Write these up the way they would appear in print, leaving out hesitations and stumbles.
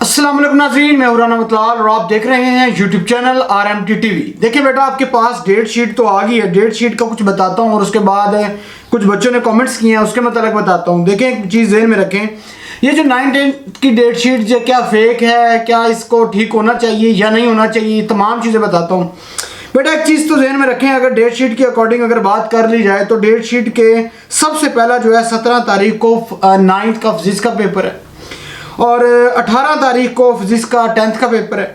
अस्सलाम वालेकुम नाज़रीन, मैं हुराना मतलाल और आप देख रहे हैं यूट्यूब चैनल RMT TV। देखिए बेटा, आपके पास डेट शीट तो आ गई है। डेट शीट का कुछ बताता हूँ और उसके बाद कुछ बच्चों ने कमेंट्स किए हैं, उसके मतलब बताता हूँ। देखें, एक चीज़ ज़हन में रखें, ये जो 9-10 की डेट शीट जो क्या फेक है, क्या इसको ठीक होना चाहिए या नहीं होना चाहिए, तमाम चीज़ें बताता हूँ। बेटा एक चीज़ तो ज़हन में रखें, अगर डेट शीट के अकॉर्डिंग अगर बात कर ली जाए तो डेट शीट के सबसे पहला जो है 17 तारीख को 9th का फिजिक्स का पेपर है, और 18 तारीख को फिजिक्स का 10th का पेपर है,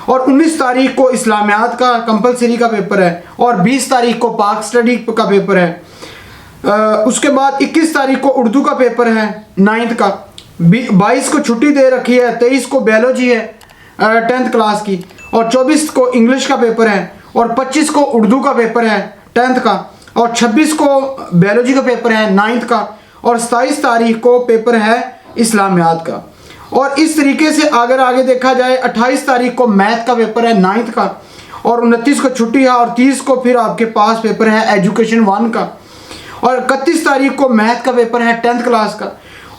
और 19 तारीख को इस्लामियात का कंपलसरी का पेपर है, और 20 तारीख को पाक स्टडी का पेपर है। उसके बाद 21 तारीख को उर्दू का पेपर है 9th का, 22 को छुट्टी दे रखी है, 23 को बायोलॉजी है 10th क्लास की, और 24 को इंग्लिश का पेपर है, और 25 को उर्दू का पेपर है 10th का, और 26 को बायोलॉजी का पेपर है 9th का, और 27 तारीख को पेपर है इस्लामियात का। और इस तरीके से अगर आगे देखा जाए 28 तारीख को मैथ का पेपर है 9th का, और 29 को छुट्टी है, और 30 को फिर आपके पास पेपर है एजुकेशन 1 का, और 31 तारीख को मैथ का पेपर है 10th क्लास का,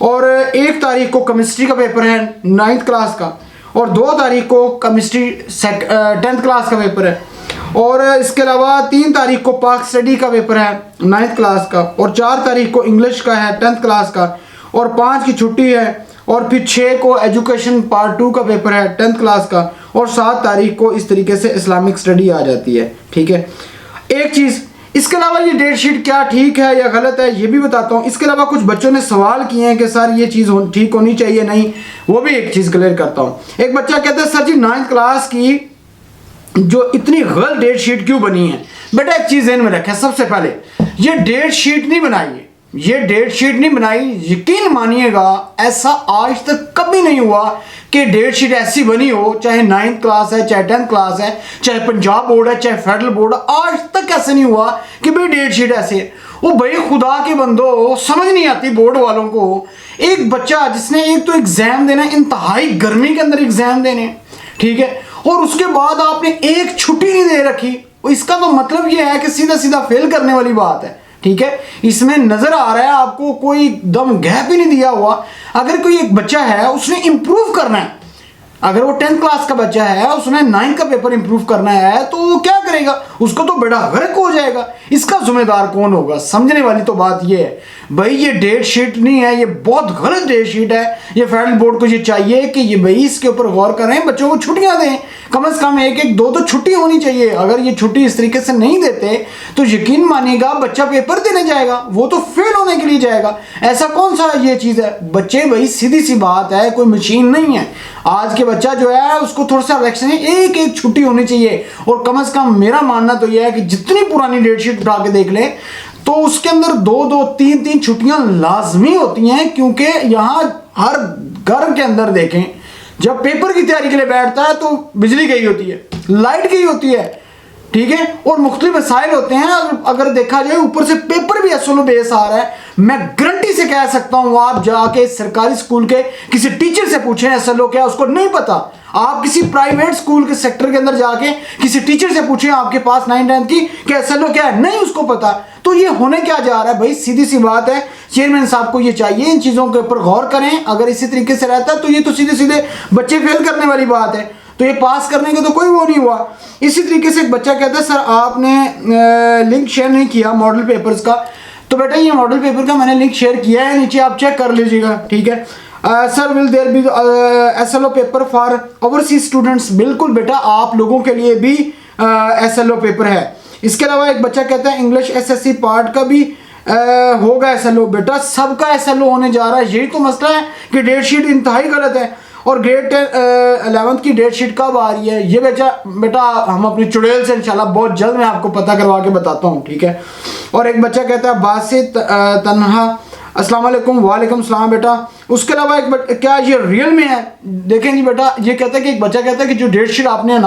और 1 तारीख को केमिस्ट्री का पेपर है 9th क्लास का, और 2 तारीख को केमिस्ट्री 10th क्लास का पेपर है, और इसके अलावा 3 तारीख को पाक स्टडी का पेपर है 9th क्लास का, और 4 तारीख को इंग्लिश का है 10th क्लास का, और 5 की छुट्टी है, और फिर 6 को एजुकेशन पार्ट 2 का पेपर है 10th क्लास का, और 7 तारीख को इस तरीके से इस्लामिक स्टडी आ जाती है। ठीक है, एक चीज़ इसके अलावा ये डेट शीट क्या ठीक है या गलत है ये भी बताता हूँ। इसके अलावा कुछ बच्चों ने सवाल किए हैं कि सर ये चीज़ ठीक होनी चाहिए नहीं, वो भी एक चीज़ क्लियर करता हूँ। एक बच्चा कहता है सर जी 9th क्लास की जो इतनी गलत डेट शीट क्यों बनी है। बेटा एक चीज़ ध्यान में रखें, सबसे पहले ये डेट शीट नहीं बनाई है, ये डेट शीट नहीं बनाई, यकीन मानिएगा ऐसा आज तक कभी नहीं हुआ कि डेट शीट ऐसी बनी हो, चाहे 9th क्लास है, चाहे 10th क्लास है, चाहे पंजाब बोर्ड है, चाहे फेडरल बोर्ड है, आज तक ऐसे नहीं हुआ कि भाई डेट शीट ऐसे है। वो भाई खुदा के बंदो, समझ नहीं आती बोर्ड वालों को। एक बच्चा जिसने एक तो एग्जाम देना है, इंतहाई गर्मी के अंदर एग्जाम देने, ठीक है, और उसके बाद आपने एक छुट्टी नहीं दे रखी, इसका तो मतलब ये है कि सीधा सीधा फेल करने वाली बात है। ठीक है, इसमें नजर आ रहा है आपको कोई दम गैप ही नहीं दिया हुआ। अगर कोई एक बच्चा है उसने इंप्रूव करना है, अगर वो 10th क्लास का बच्चा है उसने 9th का पेपर इंप्रूव करना है, तो वो क्या करेगा, उसको तो बेड़ा गर्क हो जाएगा। इसका जिम्मेदार कौन होगा? समझने वाली तो बात ये है भाई, ये डेट शीट नहीं है, ये बहुत गलत डेट शीट है। ये फेडरल बोर्ड को ये चाहिए कि ये भाई इसके ऊपर गौर करें, बच्चों को छुट्टियां दें, कम से कम 1-1, 2 तो छुट्टी होनी चाहिए। अगर ये छुट्टी इस तरीके से नहीं देते तो यकीन मानिएगा बच्चा पेपर देने जाएगा, वो तो फेल होने के लिए जाएगा। ऐसा कौन सा ये चीज़ है बच्चे, भाई सीधी सी बात है, कोई मशीन नहीं है। आज के बच्चा जो है उसको थोड़ा सा रिलैक्शन है, एक छुट्टी होनी चाहिए। और कम से कम मेरा मानना तो यह है कि जितनी पुरानी डेट शीट उठा के देख ले तो उसके अंदर 2-2, 3-3 छुट्टियां लाजमी होती हैं, क्योंकि यहाँ हर घर के अंदर देखें जब पेपर की तैयारी के लिए बैठता है तो बिजली गई होती है, लाइट गई होती है, ठीक है, और मुख्तलिफ मसाइल होते हैं। अगर देखा जाए ऊपर से पेपर भी एसओलो बेस आ रहा है। मैं गारंटी से कह सकता हूं, आप जाके सरकारी स्कूल के किसी टीचर से पूछें एसएलओ क्या, उसको नहीं पता। आप किसी प्राइवेट स्कूल के सेक्टर के अंदर जाके किसी टीचर से पूछें आपके पास 9th की कि एसएलओ क्या है, नहीं उसको पता। तो ये होने क्या जा रहा है भाई, सीधी सी बात है, चेयरमैन साहब को ये चाहिए इन चीज़ों के ऊपर गौर करें। अगर इसी तरीके से रहता है तो ये तो सीधे सीधे बच्चे फेल करने वाली बात है, तो ये पास करने के तो कोई वो नहीं हुआ। इसी तरीके से एक बच्चा कहता है सर आपने लिंक शेयर नहीं किया मॉडल पेपर्स का। तो बेटा ये मॉडल पेपर का मैंने लिंक शेयर किया है, नीचे आप चेक कर लीजिएगा। ठीक है, sir will there be SLO paper for overseas students. बिल्कुल बेटा, आप लोगों के लिए भी एसएलओ पेपर है। इसके अलावा एक बच्चा कहता है इंग्लिश एसएससी पार्ट का भी होगा एसएलओ। बेटा सबका एसएलओ होने जा रहा है, यही तो मसला है कि डेट शीट इंतहाई गलत है। और ग्रेड 11th की डेट शीट कब आ रही है ये बेटा हम अपनी चुड़ैल से इंशाल्लाह बहुत जल्द मैं आपको पता करवा के बताता हूँ। ठीक है, और एक बच्चा कहता है बासित तन्हा, अस्सलाम वालेकुम। वालेकुम सलाम बेटा। उसके अलावा क्या ये रियल में है? देखें जी बेटा, ये कहता है कि एक बच्चा कहता है कि जो डेट शीट आपने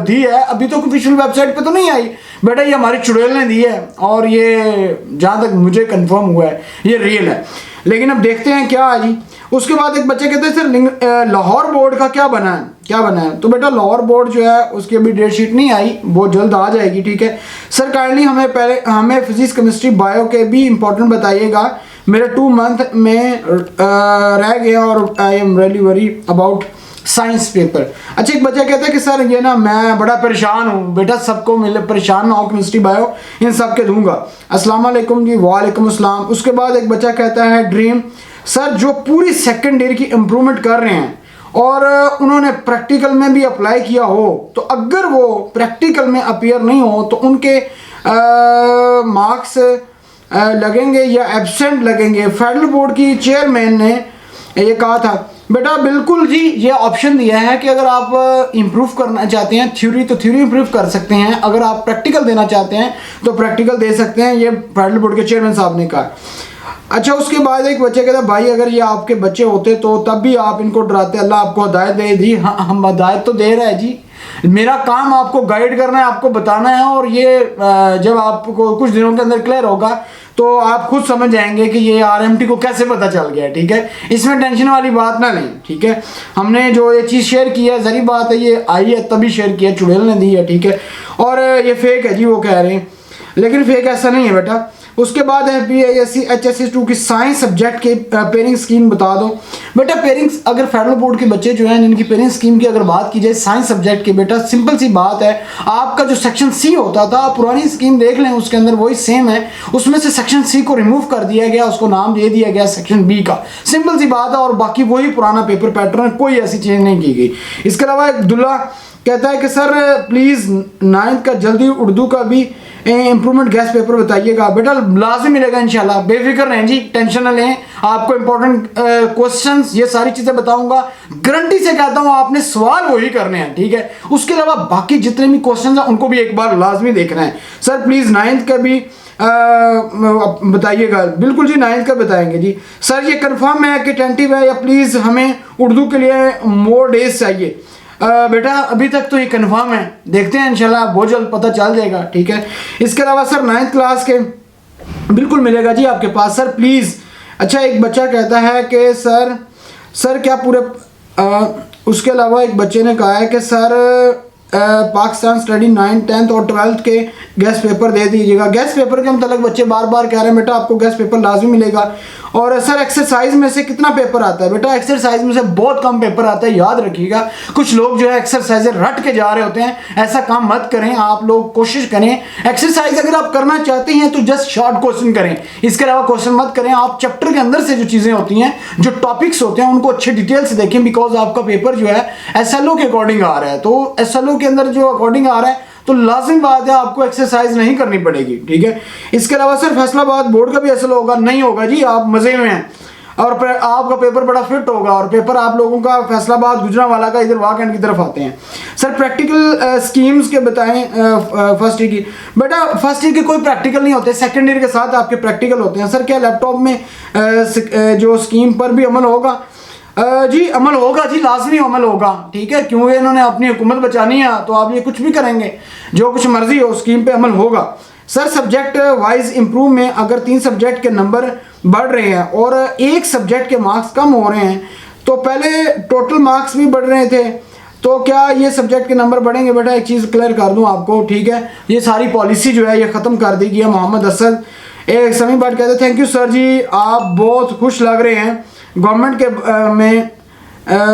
दी है अभी तो ऑफिशियल वेबसाइट पे तो नहीं आई। बेटा ये हमारी चुड़ैल ने दी है, और ये जहाँ तक मुझे कंफर्म हुआ है ये रियल है, लेकिन अब देखते हैं क्या है जी। उसके बाद एक बच्चे कहते हैं सर लाहौर बोर्ड का क्या बना है? तो बेटा लाहौर बोर्ड जो है उसकी अभी डेट शीट नहीं आई, बहुत जल्द आ जाएगी। ठीक है सर, काइंडली हमें फिजिक्स केमिस्ट्री बायो के भी इंपॉर्टेंट बताइएगा। मेरे 2 मंथ में रह गया और I am really worry about science paper. अच्छा, एक बच्चा कहता है कि सर ये ना मैं बड़ा परेशान हूँ। बेटा सबको मिले, परेशान ना हो, केमिस्ट्री बायो इन सब के दूंगा। अस्सलाम वालेकुम जी। वालेकुम अस्सलाम। उसके बाद एक बच्चा कहता है ड्रीम सर जो पूरी सेकंड ईयर की इम्प्रूवमेंट कर रहे हैं और उन्होंने प्रैक्टिकल में भी अप्लाई किया हो, तो अगर वो प्रैक्टिकल में अपीयर नहीं हो तो उनके मार्क्स लगेंगे या एब्सेंट लगेंगे। फेडरल बोर्ड की चेयरमैन ने ये कहा था। बेटा बिल्कुल जी, ये ऑप्शन दिया है कि अगर आप इम्प्रूव करना चाहते हैं थ्योरी तो थ्योरी इम्प्रूव कर सकते हैं, अगर आप प्रैक्टिकल देना चाहते हैं तो प्रैक्टिकल दे सकते हैं। ये फेडरल बोर्ड के चेयरमैन साहब ने कहा। अच्छा, उसके बाद एक बच्चे कहता भाई अगर ये आपके बच्चे होते तो तब भी आप इनको डराते, अल्लाह आपको हिदायत दे दी। हाँ, हम हिदायत तो दे रहे हैं जी, मेरा काम आपको गाइड करना है, आपको बताना है। और ये जब आपको कुछ दिनों के अंदर क्लियर होगा तो आप खुद समझ जाएंगे कि ये आरएमटी को कैसे पता चल गया। ठीक है, इसमें टेंशन वाली बात ना लें। ठीक है, हमने जो ये चीज़ शेयर की है, जरी बात है ये आई है तभी शेयर किया, चुड़ैल ने दी है। ठीक है, और ये फेक है जी वो कह रहे हैं, लेकिन फेक ऐसा नहीं है बेटा। उसके बाद है PISC HSC2 की साइंस सब्जेक्ट के पेयरिंग स्कीम बता दो। बेटा पेयरिंग्स अगर फेडरल बोर्ड के बच्चे जो हैं जिनकी पेयरिंग स्कीम की अगर बात की जाए साइंस सब्जेक्ट की, बेटा सिंपल सी बात है, आपका जो सेक्शन C होता था पुरानी स्कीम देख लें उसके अंदर वही सेम है, उसमें से सेक्शन C को रिमूव कर दिया गया, उसको नाम दे दिया गया सेक्शन B का। सिंपल सी बात है, और बाकी वही पुराना पेपर पैटर्न, कोई ऐसी चेंज नहीं की गई। इसके अलावा अब्दुल्ला कहता है कि सर प्लीज़ 9th का जल्दी उर्दू का भी इम्प्रूवमेंट गैस पेपर बताइएगा। बेटा लाजमी मिलेगा इंशाल्लाह, बेफिक्र रहें जी, टेंशन न लें। आपको इंपॉर्टेंट क्वेश्चंस ये सारी चीज़ें बताऊंगा, गारंटी से कहता हूँ आपने सवाल वही करने हैं। ठीक है, उसके अलावा बाकी जितने भी क्वेश्चंस हैं उनको भी एक बार लाजमी देखना है। सर प्लीज़ 9th का भी बताइएगा। बिल्कुल जी, 9th का बताएंगे जी। सर ये कंफर्म है कि टेंटिव है या प्लीज़ हमें उर्दू के लिए मोर डेज चाहिए। बेटा अभी तक तो ये कंफर्म है, देखते हैं इंशाल्लाह बहुत जल्द पता चल जाएगा। ठीक है, इसके अलावा सर 9th क्लास के बिल्कुल मिलेगा जी आपके पास सर प्लीज़। अच्छा, एक बच्चा कहता है कि सर क्या पूरे उसके अलावा एक बच्चे ने कहा है कि sir Pakistan study 9th 10th और 12th के गैस पेपर दे दीजिएगा। गैस पेपर के मतलब बच्चे बार बार कह रहे हैं बेटा आपको गैस पेपर लाजमी मिलेगा। और सर एक्सरसाइज में से कितना पेपर आता है? बेटा एक्सरसाइज में से बहुत कम पेपर आता है, याद रखिएगा। कुछ लोग जो है एक्सरसाइज रट के जा रहे होते हैं, ऐसा काम मत करें। आप लोग कोशिश करें, एक्सरसाइज अगर आप करना चाहते हैं तो जस्ट शॉर्ट क्वेश्चन करें, इसके अलावा क्वेश्चन मत करें। आप चैप्टर के अंदर से जो चीज़ें होती हैं, जो टॉपिक्स होते हैं, उनको अच्छे डिटेल से देखें, बिकॉज आपका पेपर जो है SLO के अकॉर्डिंग आ रहा है। तो SLO के अंदर जो अकॉर्डिंग आ रहा है तो लाजिम बात है आपको एक्सरसाइज नहीं करनी पड़ेगी। ठीक है, इसके अलावा सर फैसलाबाद बोर्ड का भी SLO होगा? नहीं होगा जी, आप मजे में हैं और आपका पेपर बड़ा फिट होगा। और पेपर आप लोगों का फैसलाबाद गुजरांवाला का इधर वाकंड की तरफ आते हैं। सर प्रैक्टिकल स्कीम्स के बताएं फर्स्ट ईयर की। बेटा फर्स्ट ईयर के कोई प्रैक्टिकल नहीं होते, सेकेंड ईयर के साथ आपके प्रैक्टिकल होते हैं। सर क्या लैपटॉप में जो स्कीम पर भी अमल होगा? जी अमल होगा जी, लाजमी अमल होगा। ठीक है, क्योंकि इन्होंने अपनी हुकूमत बचानी है तो आप ये कुछ भी करेंगे, जो कुछ मर्जी हो स्कीम पे अमल होगा। सर सब्जेक्ट वाइज इम्प्रूव में अगर 3 सब्जेक्ट के नंबर बढ़ रहे हैं और एक सब्जेक्ट के मार्क्स कम हो रहे हैं, तो पहले टोटल मार्क्स भी बढ़ रहे थे, तो क्या ये सब्जेक्ट के नंबर बढ़ेंगे? बेटा एक चीज़ क्लियर कर दूं आपको, ठीक है, ये सारी पॉलिसी जो है ये ख़त्म कर दी गई है। मोहम्मद असद एक समी बात कहते हैं, थैंक यू सर जी, आप बहुत खुश लग रहे हैं गवर्नमेंट के में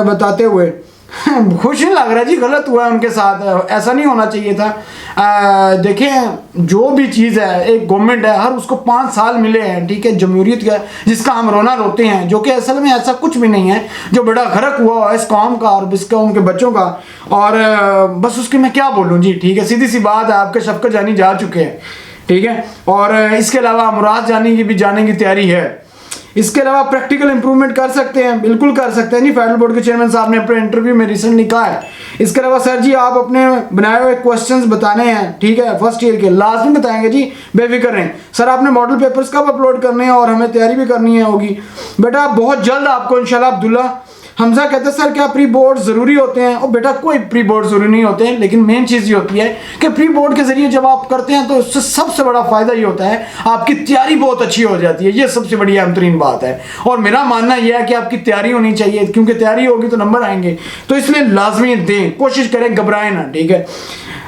बताते हुए। खुश नहीं लग रहा जी, गलत हुआ है उनके साथ, ऐसा नहीं होना चाहिए था। देखें जो भी चीज़ है, एक गवर्नमेंट है, हर उसको 5 साल मिले हैं, ठीक है, जमहूरियत का, जिसका हम रोना रोते हैं, जो कि असल में ऐसा कुछ भी नहीं है, जो बड़ा गर्क हुआ है इस कौम का और इस कौम के बच्चों का। और बस उसकी मैं क्या बोलूँ जी, ठीक है, सीधी सी बात है, आपके शफकत जानी जा चुके हैं, ठीक है, और इसके अलावा मुराद जानी की भी जाने की तैयारी है। इसके अलावा प्रैक्टिकल इंप्रूवमेंट कर सकते हैं, बिल्कुल कर सकते हैं जी, फेडरल बोर्ड के चेयरमैन साहब ने अपने इंटरव्यू में रिसेंटली कहा है। इसके अलावा सर जी आप अपने बनाए हुए क्वेश्चंस बताने हैं, ठीक है, फर्स्ट ईयर के लाजमी बताएंगे जी, बेफिक्र रहें। सर आपने मॉडल पेपर्स कब अपलोड करने हैं और हमें तैयारी भी करनी है होगी? बेटा बहुत जल्द आपको इंशाल्लाह। अब्दुल्ला हमजा कहते हैं सर क्या प्री बोर्ड ज़रूरी होते हैं? और बेटा कोई प्री बोर्ड ज़रूरी नहीं होते हैं, लेकिन मेन चीज़ ये होती है कि प्री बोर्ड के ज़रिए जब आप करते हैं तो उससे सबसे बड़ा फ़ायदा ये होता है आपकी तैयारी बहुत अच्छी हो जाती है। ये सबसे बड़ी अहम तरीन बात है, और मेरा मानना यह है कि आपकी तैयारी होनी चाहिए, क्योंकि तैयारी होगी तो नंबर आएंगे, तो इसलिए लाजमी दें, कोशिश करें, घबराएं ना, ठीक है।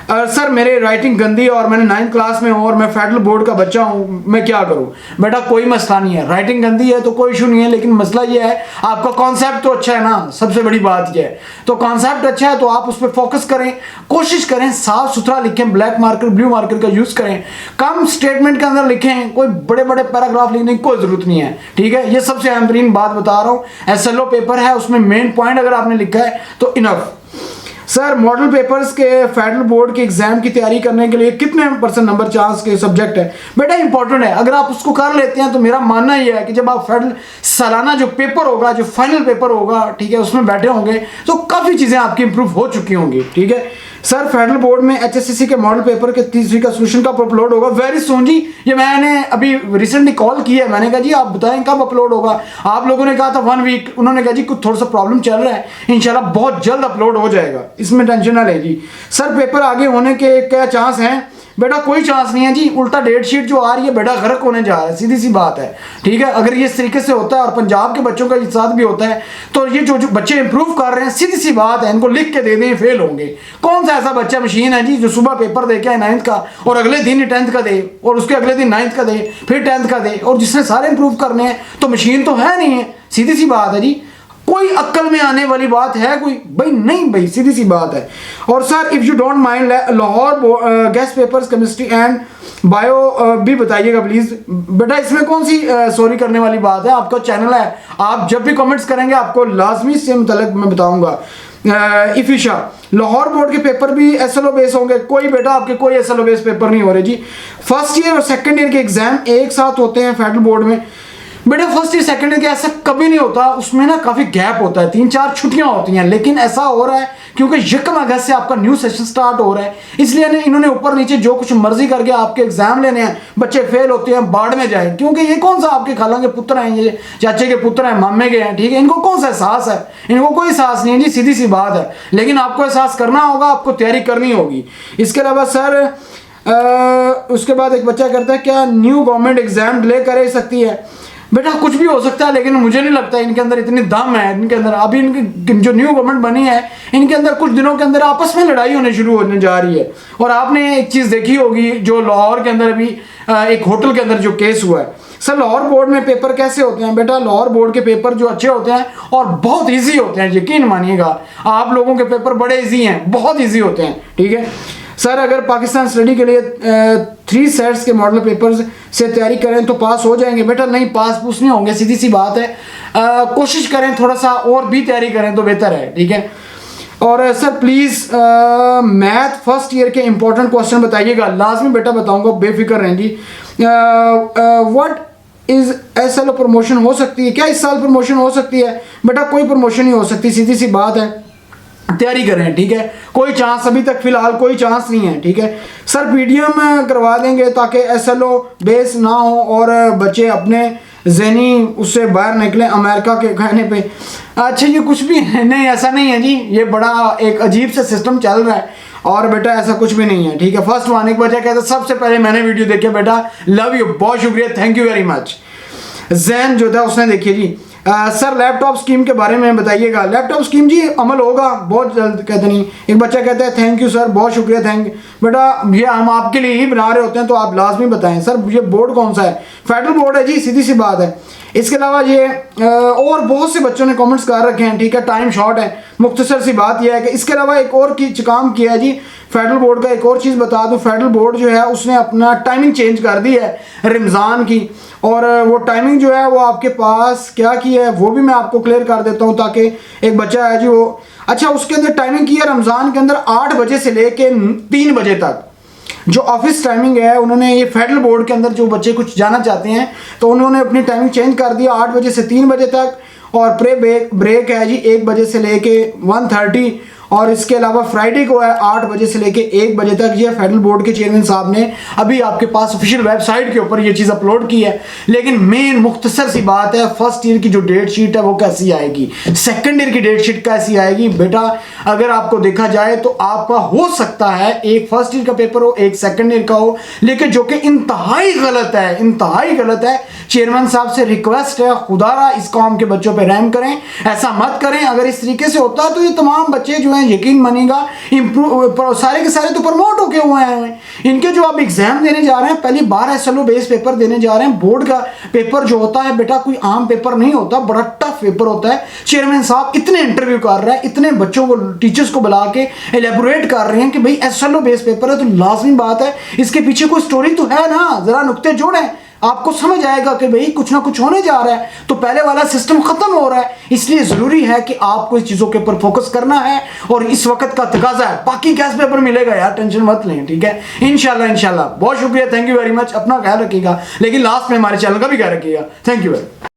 सर मेरी राइटिंग गंदी है और मैंने 9th क्लास में हूँ और मैं फेडरल बोर्ड का बच्चा हूँ, मैं क्या करूँ? बेटा कोई मसला नहीं है, राइटिंग गंदी है तो कोई इशू नहीं है, लेकिन मसला ये है आपका कॉन्सेप्ट तो अच्छा है ना, सबसे बड़ी बात ये है। तो कॉन्सेप्ट अच्छा है तो आप उस पर फोकस करें, कोशिश करें साफ सुथरा लिखें, ब्लैक मार्कर ब्लू मार्कर का यूज करें, कम स्टेटमेंट के अंदर लिखें, कोई बड़े बड़े पैराग्राफ लिखने की कोई जरूरत नहीं है, ठीक है। ये सबसे अहम तरीन बात बता रहा हूँ। SLO पेपर है, उसमें मेन पॉइंट अगर आपने लिखा है तो इनफ। सर मॉडल पेपर्स के फेडरल बोर्ड के एग्जाम की तैयारी करने के लिए कितने % नंबर चांस के सब्जेक्ट है? बेटा इंपॉर्टेंट है, अगर आप उसको कर लेते हैं तो मेरा मानना ये है कि जब आप फेडरल सालाना जो पेपर होगा, जो फाइनल पेपर होगा, ठीक है, उसमें बैठे होंगे तो काफ़ी चीज़ें आपकी इंप्रूव हो चुकी होंगी, ठीक है। सर फेडरल बोर्ड में HSCC के मॉडल पेपर के 3वीं का सोल्यूशन कब अपलोड होगा? वेरी सून जी, ये मैंने अभी रिसेंटली कॉल किया है, मैंने कहा जी आप बताएं कब अपलोड होगा। आप लोगों ने कहा था 1 वीक, उन्होंने कहा जी कुछ थोड़ा सा प्रॉब्लम चल रहा है, इंशाल्लाह बहुत जल्द अपलोड हो जाएगा, इसमें टेंशन ना ले जी। सर पेपर आगे होने के क्या चांस हैं? बेटा कोई चांस नहीं है जी, उल्टा डेट शीट जो आ रही है बेटा गर्क होने जा रहा है, सीधी सी बात है, ठीक है। अगर ये इस तरीके से होता है और पंजाब के बच्चों का ये साथ भी होता है तो ये जो बच्चे इंप्रूव कर रहे हैं, सीधी सी बात है, इनको लिख के दे दें फेल होंगे। कौन सा ऐसा बच्चा मशीन है जी जो सुबह पेपर दे के आए 9th का और अगले दिन ही 10th का दे और उसके अगले दिन 9th का दे फिर 10th का दे, और जिसने सारे इंप्रूव करने हैं तो मशीन तो है नहीं है, सीधी सी बात है जी। कोई अक्ल में आने वाली बात है कोई? भाई नहीं भाई, सीधी सी बात है। और sir if you don't mind Lahore guest papers chemistry and bio भी बताइएगा प्लीज। बेटा इसमें कौन सी सॉरी करने वाली बात है, आपका चैनल है, आप जब भी कमेंट्स करेंगे आपको लाजमी से मुतल्लिक मैं बताऊंगा। इफिशा लाहौर बोर्ड के पेपर भी SLO बेस होंगे? कोई बेटा आपके कोई SLO बेस पेपर नहीं हो रहे जी। फर्स्ट ईयर और सेकंड ईयर के एग्जाम एक साथ होते हैं फेडरल बोर्ड में? बेटा फर्स्ट ईयर सेकंड ईयर के ऐसा कभी नहीं होता, उसमें ना काफी गैप होता है, 3-4 छुट्टियां होती हैं, लेकिन ऐसा हो रहा है क्योंकि 1 अगस्त से आपका न्यू सेशन स्टार्ट हो रहा है, इसलिए इन्होंने ऊपर नीचे जो कुछ मर्जी करके आपके एग्जाम लेने हैं, बच्चे फेल होते हैं बाढ़ में जाए, क्योंकि ये कौन सा आपके खाला के पुत्र हैं, ये चाचे के पुत्र हैं, मामे के हैं, ठीक है, इनको कौन सा एहसास है? इनको कोई एहसास नहीं है जी, सीधी सी बात है। लेकिन आपको एहसास करना होगा, आपको तैयारी करनी होगी। इसके अलावा सर उसके बाद एक बच्चा करता है क्या न्यू गवर्नमेंट एग्जाम डिले कर सकती है? बेटा कुछ भी हो सकता है, लेकिन मुझे नहीं लगता इनके अंदर इतनी दम है, इनके अंदर अभी इनकी जो न्यू गवर्नमेंट बनी है इनके अंदर कुछ दिनों के अंदर आपस में लड़ाई होने शुरू होने जा रही है। और आपने एक चीज़ देखी होगी जो लाहौर के अंदर अभी एक होटल के अंदर जो केस हुआ है। सर लाहौर बोर्ड में पेपर कैसे होते हैं? बेटा लाहौर बोर्ड के पेपर जो अच्छे होते हैं और बहुत ईजी होते हैं, यकीन मानिएगा आप लोगों के पेपर बड़े ईजी हैं, बहुत ईजी होते हैं, ठीक है। सर अगर पाकिस्तान स्टडी के लिए 3 सेट्स के मॉडल पेपर्स से तैयारी करें तो पास हो जाएंगे? बेटा नहीं, पास पूछ नहीं होंगे, सीधी सी बात है। कोशिश करें थोड़ा सा और भी तैयारी करें तो बेहतर है, ठीक है। और sir please math first year के इंपॉर्टेंट क्वेश्चन बताइएगा। लाजमी बेटा बताऊंगा, बेफिक्र रहें जी। व्हाट इज SLO प्रमोशन हो सकती है क्या? इस साल प्रमोशन हो सकती है? बेटा कोई प्रमोशन नहीं हो सकती, सीधी सी बात है, तैयारी करें, ठीक है। कोई चांस अभी तक फिलहाल कोई चांस नहीं है, ठीक है। सर PDM करवा देंगे ताकि SLO बेस ना हो और बच्चे अपने ज़हनी उससे बाहर निकले अमेरिका के कहने पे। अच्छा ये कुछ भी नहीं, ऐसा नहीं है जी, ये बड़ा एक अजीब सा सिस्टम चल रहा है और बेटा ऐसा कुछ भी नहीं है, ठीक है। फर्स्ट वन एक बच्चा कहता सबसे पहले मैंने वीडियो देखी बेटा, लव यू, बहुत शुक्रिया, thank you very much. Jain जो था उसने देखिए जी। सर लैपटॉप स्कीम के बारे में बताइएगा। लैपटॉप स्कीम जी अमल होगा बहुत जल्द, कहते नहीं। एक बच्चा कहता है थैंक यू सर, बहुत शुक्रिया, थैंक बेटा, ये हम आपके लिए ही बना रहे होते हैं तो आप लाजमी बताएं। सर ये बोर्ड कौन सा है? फेडरल बोर्ड है जी, सीधी सी बात है। इसके अलावा ये और बहुत से बच्चों ने कमेंट्स कर रखे हैं, ठीक है, टाइम शॉर्ट है, मुख्तसर सी बात यह है कि इसके अलावा एक और काम किया है जी फेडरल बोर्ड का। एक और चीज़ बता दूं, फेडरल बोर्ड जो है उसने अपना टाइमिंग चेंज कर दी है रमज़ान की, और वो टाइमिंग जो है वो आपके पास क्या की है वो भी मैं आपको क्लियर कर देता हूँ, ताकि एक बच्चा है जी वो, अच्छा उसके अंदर टाइमिंग की है रमज़ान के अंदर 8 बजे से लेके 3 बजे तक जो ऑफिस टाइमिंग है, उन्होंने ये फेडरल बोर्ड के अंदर जो बच्चे कुछ जाना चाहते हैं तो उन्होंने अपनी टाइमिंग चेंज कर दिया 8 बजे से 3 बजे तक, और ब्रेक है जी 1 बजे से लेके 1:30, और इसके अलावा फ्राइडे को है 8 बजे से लेके 1 बजे तक। ये फेडरल बोर्ड के चेयरमैन साहब ने अभी आपके पास ऑफिशियल वेबसाइट के ऊपर ये चीज़ अपलोड की है। लेकिन मेन मुख्तसर सी बात है, फर्स्ट ईयर की जो डेट शीट है वो कैसी आएगी, सेकंड ईयर की डेट शीट कैसी आएगी? बेटा अगर आपको देखा जाए तो आपका हो सकता है एक फर्स्ट ईयर का पेपर हो, एक सेकंड ईयर का हो, लेकिन जो कि इंतहाई गलत है, इंतहाई गलत है। चेयरमैन साहब से रिक्वेस्ट है, खुदारा इस कौम के बच्चों पर रहम करें, ऐसा मत करें। अगर इस तरीके से होता है तो ये तमाम बच्चे जो हैं, यकीन मानिएगा इम्प्रूव सारे के सारे तो प्रमोट होके हुए हैं। इनके जो आप एग्जाम देने जा रहे हैं, पहली बार SLO बेस पेपर देने जा रहे हैं। बोर्ड का पेपर जो होता है बेटा कोई आम पेपर नहीं होता, बड़ा टफ पेपर होता है। चेयरमैन साहब इतने इंटरव्यू कर रहे हैं, इतने बच्चों को टीचर्स को बुला के एलेबोरेट कर रहे हैं कि भाई SLO बेस पेपर है तो लाजमी बात है इसके पीछे कोई स्टोरी तो है ना, जरा नुक्ते जोड़ें, आपको समझ आएगा कि भाई कुछ ना कुछ होने जा रहा है। तो पहले वाला सिस्टम खत्म हो रहा है, इसलिए जरूरी है कि आपको इस चीजों के ऊपर फोकस करना है और इस वक्त का तकाजा है। बाकी गैस पेपर मिलेगा यार, टेंशन मत लें, ठीक है, इंशाल्लाह। बहुत शुक्रिया, थैंक यू वेरी मच। अपना ख्याल रखिएगा, लेकिन लास्ट में हमारे चैनल का भी ख्याल रखिएगा। Thank you very much.